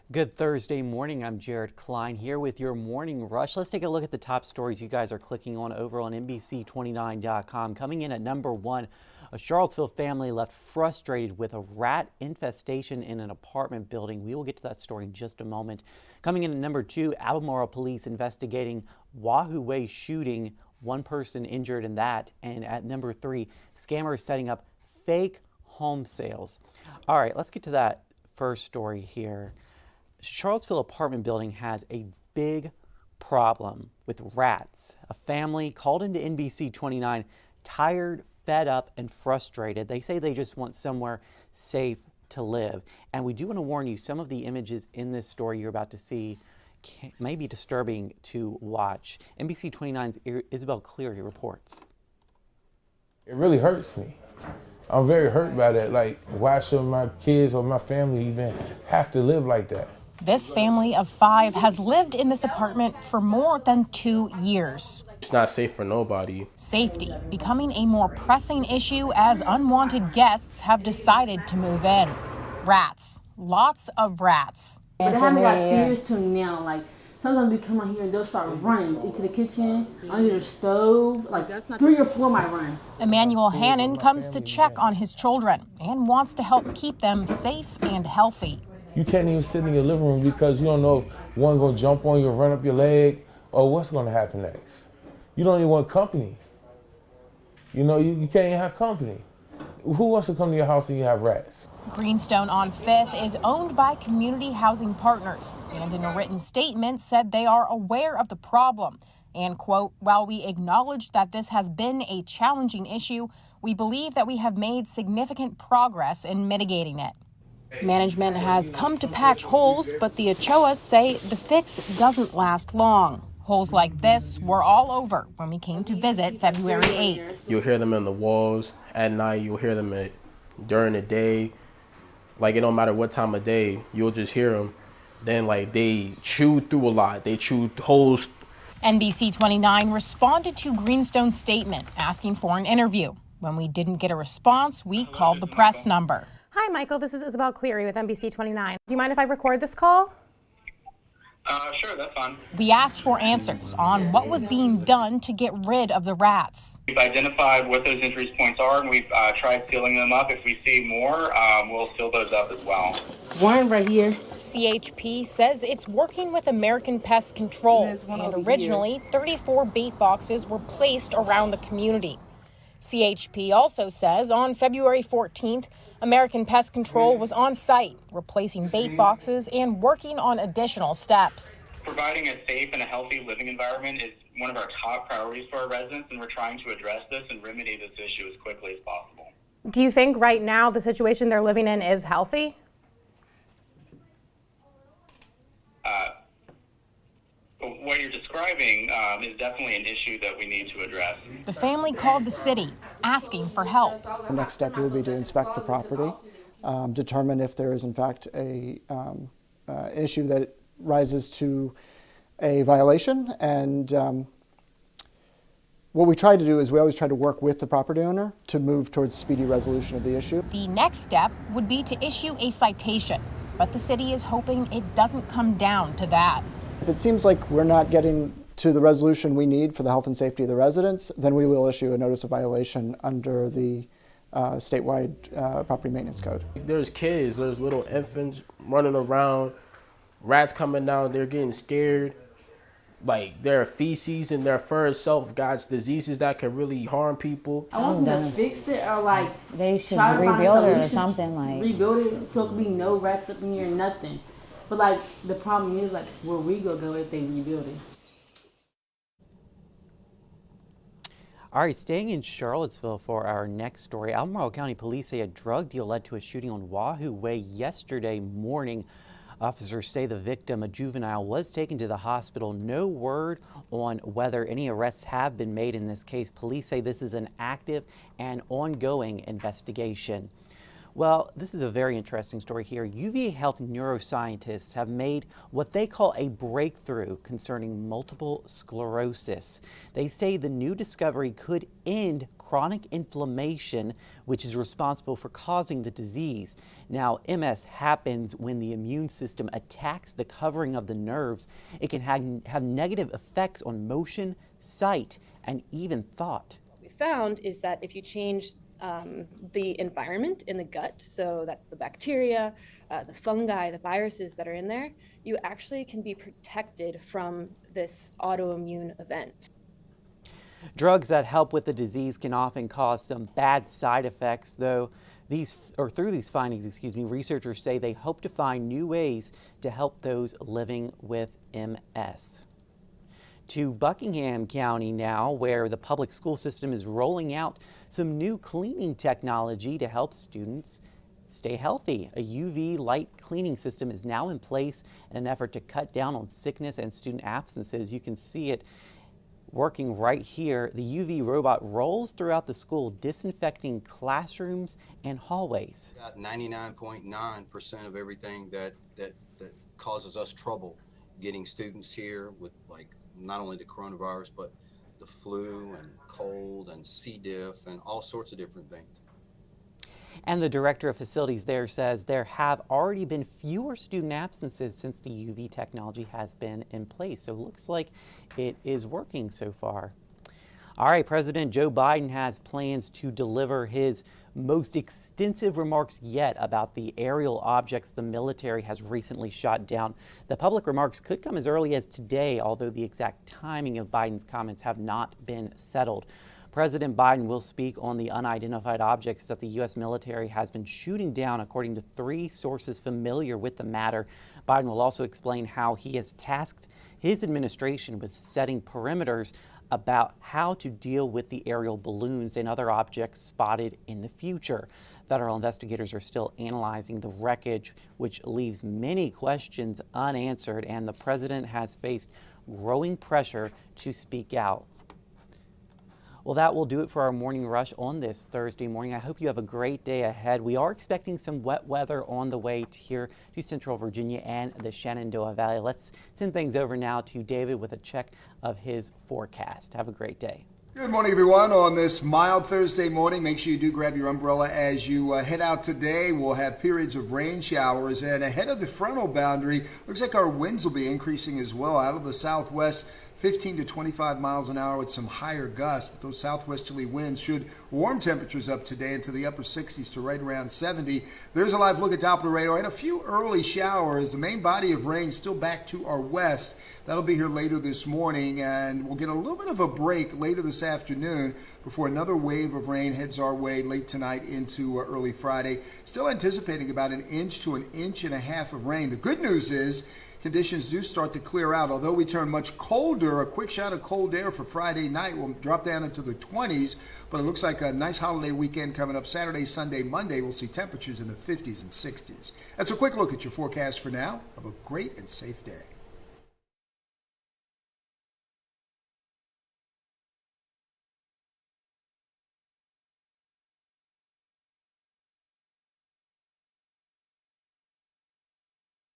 Good Thursday morning. I'm Jared Klein here with your morning rush. Let's take a look at the top stories you guys are clicking on over on NBC29.com. Coming in at number one, a Charlottesville family left frustrated with a rat infestation in an apartment building. We will get to that story in just a moment. Coming in at number two, Albemarle police investigating Wahoo Way shooting. One person injured in that. And at number three, scammers setting up fake home sales. All right, let's get to that first story here. Charlottesville apartment building has a big problem with rats. A family called into NBC29, tired, fed up, and frustrated. They say they just want somewhere safe to live. And we do want to warn you, some of the images in this story you're about to see may be disturbing to watch. NBC29's Isabel Cleary reports. It really hurts me. I'm very hurt by that. Like, why should my kids or my family even have to live like that? This family of 5 has lived in this apartment for more than 2 years. It's not safe for nobody. Safety becoming a more pressing issue as unwanted guests have decided to move in. Rats, lots of rats. But they haven't got serious to now. Like, sometimes we come out here and they'll start running into the kitchen, under the stove, like 3 or 4 might run. Emmanuel Hannon comes to check on his children and wants to help keep them safe and healthy. You can't even sit in your living room because you don't know if one's gonna jump on you or run up your leg or what's gonna happen next. You don't even want company. You know, you can't even have company. Who wants to come to your house and you have rats? Greenstone on 5th is owned by Community Housing Partners and in a written statement said they are aware of the problem and, quote, while we acknowledge that this has been a challenging issue, we believe that we have made significant progress in mitigating it. Management has come to patch holes, but the Ochoas say the fix doesn't last long. Holes like this were all over when we came to visit February 8th. You'll hear them in the walls at night. You'll hear them during the day. Like, it don't matter what time of day, you'll just hear them. Then, like, they chewed through a lot. They chewed holes. NBC29 responded to Greenstone's statement asking for an interview. When we didn't get a response, we called the press number. Hi, Michael. This is Isabel Cleary with NBC29. Do you mind if I record this call? Sure, that's fine. We asked for answers on what was being done to get rid of the rats. We've identified what those injury points are, and we've tried sealing them up. If we see more, we'll seal those up as well. One right here. CHP says it's working with American Pest Control, and originally 34 bait boxes were placed around the community. CHP also says on February 14th, American Pest Control was on site, replacing bait boxes and working on additional steps. Providing a safe and a healthy living environment is one of our top priorities for our residents, and we're trying to address this and remedy this issue as quickly as possible. Do you think right now the situation they're living in is healthy? What you're describing is definitely an issue that we need to address. The family called the city, asking for help. The next step will be to inspect the property, determine if there is in fact a issue that rises to a violation, and what we try to do is we always try to work with the property owner to move towards speedy resolution of the issue. The next step would be to issue a citation, but the city is hoping it doesn't come down to that. If it seems like we're not getting to the resolution we need for the health and safety of the residents, then we will issue a notice of violation under the statewide property maintenance code. There's kids, there's little infants running around, rats coming down, they're getting scared. Like, their feces and their fur itself got diseases that can really harm people. I want them to fix it or like they should try to rebuild find it or something, like rebuild it so it can be no rats up in here, nothing. But like the problem is like where we go if they rebuild it. All right, staying in Charlottesville for our next story. Albemarle County Police say a drug deal led to a shooting on Wahoo Way yesterday morning. Officers say the victim, a juvenile, was taken to the hospital. No word on whether any arrests have been made in this case. Police say this is an active and ongoing investigation. Well, this is a very interesting story here. UVA Health neuroscientists have made what they call a breakthrough concerning multiple sclerosis. They say the new discovery could end chronic inflammation, which is responsible for causing the disease. Now, MS happens when the immune system attacks the covering of the nerves. It can have negative effects on motion, sight, and even thought. What we found is that if you change the environment in the gut, so that's the bacteria, the fungi, the viruses that are in there, you actually can be protected from this autoimmune event. Drugs that help with the disease can often cause some bad side effects, though through these findings, researchers say they hope to find new ways to help those living with MS. To Buckingham County now, where the public school system is rolling out some new cleaning technology to help students stay healthy. A UV light cleaning system is now in place in an effort to cut down on sickness and student absences. You can see it working right here. The UV robot rolls throughout the school, disinfecting classrooms and hallways. Got 99.9% of everything that causes us trouble getting students here with, like, not only the coronavirus, but the flu and cold and C. diff and all sorts of different things. And the director of facilities there says there have already been fewer student absences since the UV technology has been in place. So it looks like it is working so far. All right, President Joe Biden has plans to deliver his most extensive remarks yet about the aerial objects the military has recently shot down. The public remarks could come as early as today, although the exact timing of Biden's comments have not been settled. President Biden will speak on the unidentified objects that the U.S. military has been shooting down, according to 3 sources familiar with the matter. Biden will also explain how he has tasked his administration with setting perimeters about how to deal with the aerial balloons and other objects spotted in the future. Federal investigators are still analyzing the wreckage, which leaves many questions unanswered, and the president has faced growing pressure to speak out. Well, that will do it for our morning rush on this Thursday morning. I hope you have a great day ahead. We are expecting some wet weather on the way here to Central Virginia and the Shenandoah Valley. Let's send things over now to David with a check of his forecast. Have a great day. Good morning, everyone. On this mild Thursday morning, make sure you do grab your umbrella as you head out today. We'll have periods of rain showers, and ahead of the frontal boundary, looks like our winds will be increasing as well out of the southwest. 15 to 25 miles an hour with some higher gusts. But those southwesterly winds should warm temperatures up today into the upper 60s to right around 70. There's a live look at Doppler radar and a few early showers. The main body of rain still back to our west. That'll be here later this morning, and we'll get a little bit of a break later this afternoon before another wave of rain heads our way late tonight into early Friday. Still anticipating about 1 inch to 1.5 inches of rain. The good news is conditions do start to clear out. Although we turn much colder, a quick shot of cold air for Friday night will drop down into the 20s, but it looks like a nice holiday weekend coming up. Saturday, Sunday, Monday, we'll see temperatures in the 50s and 60s. That's a quick look at your forecast for now. Have a great and safe day.